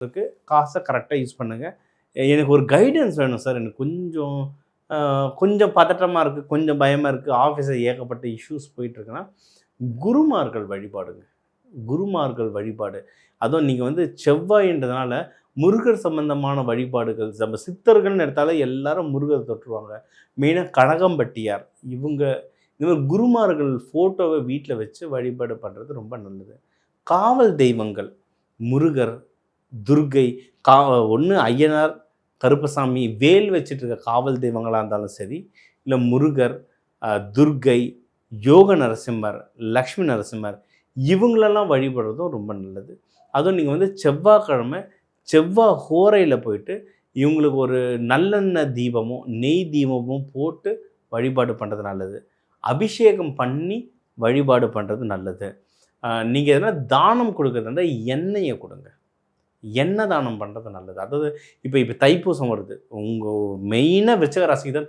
இருக்கு. காசை கரெக்டாக யூஸ் பண்ணுங்கள். எனக்கு ஒரு கைடன்ஸ் வேணும் சார். எனக்கு கொஞ்சம் கொஞ்சம் பதட்டமாக இருக்குது, கொஞ்சம் பயமாக இருக்குது, ஆஃபீஸில் ஏகப்பட்ட இஷ்யூஸ் போயிட்டுருக்குன்னா குருமார்கள் வழிபாடுங்க. குருமார்கள் வழிபாடு. அதுவும் நீங்கள் வந்து செவ்வாயின்றதுனால முருகர் சம்பந்தமான வழிபாடுகள், நம்ம சித்தர்கள்னு எடுத்தாலே எல்லாரும் முருகர் தொட்டுருவாங்க. மெயினாக கனகம்பட்டியார் இவங்க இவங்க குருமார்கள் ஃபோட்டோவை வீட்டில் வச்சு வழிபாடு பண்ணுறது ரொம்ப நல்லது. காவல் தெய்வங்கள் முருகர், துர்க்கை, கா ஒன்று ஐயனார், கருப்பசாமி, வேல் வச்சுட்டு இருக்க காவல் தெய்வங்களாக இருந்தாலும் சரி, இல்லை முருகர், துர்க்கை, யோக நரசிம்மர், லக்ஷ்மி நரசிம்மர் இவங்களெல்லாம் வழிபடுறதும் ரொம்ப நல்லது. அதுவும் நீங்கள் வந்து செவ்வாய்க்கிழமை செவ்வாய் ஹோரையில் போயிட்டு இவங்களுக்கு ஒரு நல்லெண்ணெய் தீபமும் நெய் தீபமும் போட்டு வழிபாடு பண்ணுறது நல்லது. அபிஷேகம் பண்ணி வழிபாடு பண்ணுறது நல்லது. நீங்கள் எதனா தானம் கொடுக்குறதா எண்ணெயை கொடுங்க. எண்ணெய் தானம் பண்ணுறது நல்லது. அதாவது இப்போ தைப்பூசம் வருது. உங்கள் மெயினாக விருச்சிக ராசிக்கு தான்